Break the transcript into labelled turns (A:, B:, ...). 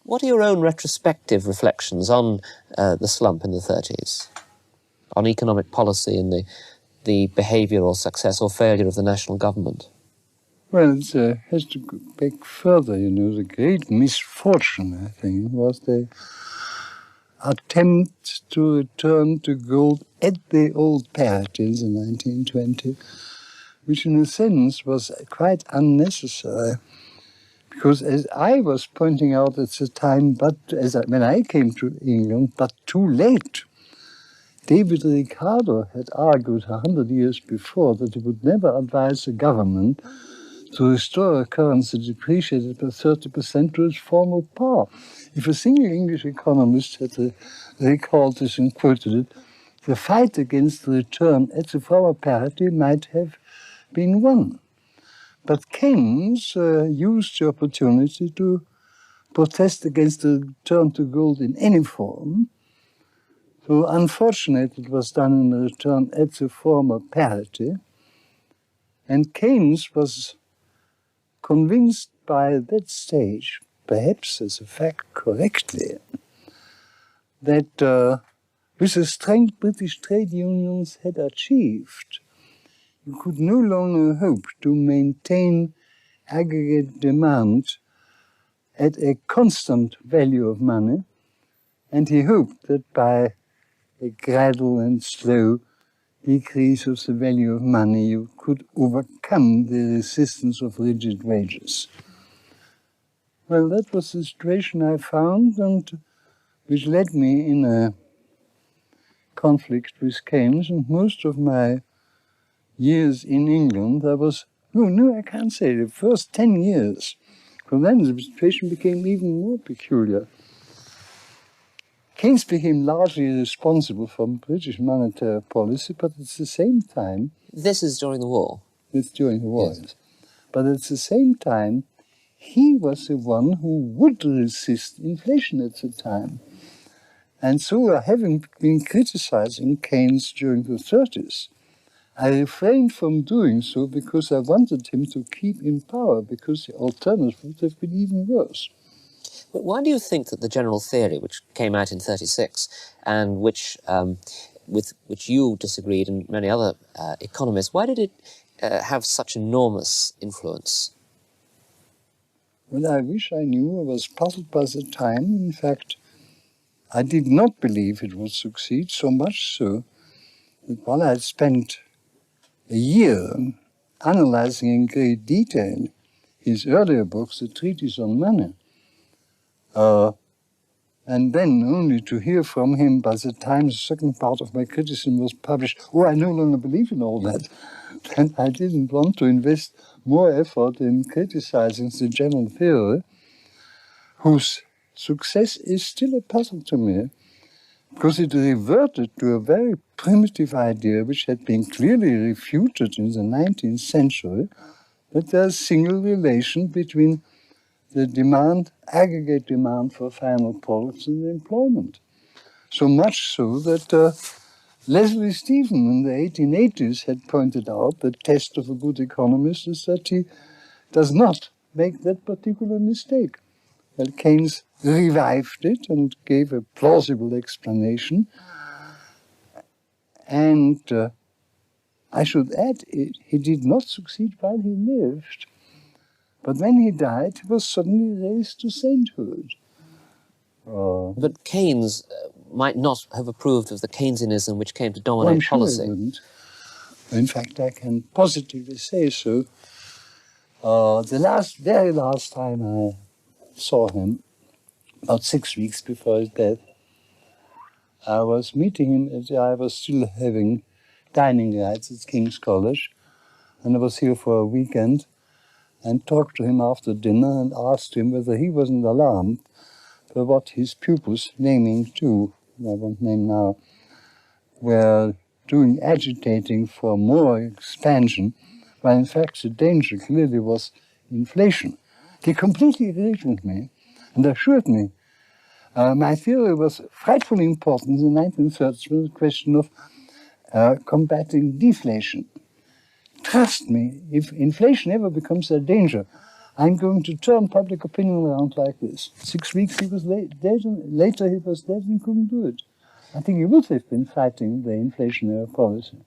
A: What are your own retrospective reflections on the slump in the 30s, on economic policy and the behavioural success or failure of the national government?
B: Well, it has to go back further, you know. The great misfortune, I think, was the attempt to return to gold at the old parities in 1920, which in a sense was quite unnecessary. Because as I was pointing out at the time, when I came to England, but too late, David Ricardo had argued 100 years before that he would never advise the government to restore a currency depreciated by 30% to its former power. If a single English economist had recalled this and quoted it, the fight against the return at the former parity might have been won. But Keynes used the opportunity to protest against the return to gold in any form. So unfortunately, it was done in a return at the former parity. And Keynes was convinced by that stage, perhaps as a fact correctly, that with the strength British trade unions had achieved, you could no longer hope to maintain aggregate demand at a constant value of money, and he hoped that by a gradual and slow decrease of the value of money, you could overcome the resistance of rigid wages. Well, that was the situation I found, and which led me in a conflict with Keynes, and most of my years in England, I can't say, the first 10 years. From then, the situation became even more peculiar. Keynes became largely responsible for British monetary policy, but at the same time...
A: This is during the war?
B: It's during the war, yes. But at the same time, he was the one who would resist inflation at the time. And so, having been criticizing Keynes during the 30s, I refrained from doing so because I wanted him to keep in power, because the alternative would have been even worse.
A: But why do you think that the general theory, which came out in 36, and with which you disagreed and many other economists, why did it have such enormous influence?
B: Well, I wish I knew. I was puzzled by the time. In fact, I did not believe it would succeed, so much so that while I had spent a year analyzing in great detail his earlier books, the Treatise on Money, and then only to hear from him by the time the second part of my criticism was published, I no longer believe in all that. Then I didn't want to invest more effort in criticizing the general theory, whose success is still a puzzle to me, because it reverted to a very primitive idea which had been clearly refuted in the 19th century, that there's a single relation between the aggregate demand for final products and the employment. So much so that Leslie Stephen in the 1880s had pointed out the test of a good economist is that he does not make that particular mistake. Well, Keynes revived it and gave a plausible explanation. And I should add, he did not succeed while he lived. But when he died, he was suddenly raised to sainthood.
A: But Keynes might not have approved of the Keynesianism which came to dominate policy.
B: He wouldn't. In fact, I can positively say so. The very last time I saw him, about 6 weeks before his death, I was meeting him. I was still having dining rights at King's College, and I was here for a weekend, and talked to him after dinner and asked him whether he wasn't alarmed by what his pupils, naming two, I won't name now, were doing, agitating for more expansion, while in fact the danger clearly was inflation. He completely agreed with me and assured me my theory was frightfully important in the 1930s with the question of combating deflation. Trust me, if inflation ever becomes a danger, I'm going to turn public opinion around like this. 6 weeks he was dead, later he was dead and couldn't do it. I think he would have been fighting the inflationary policy.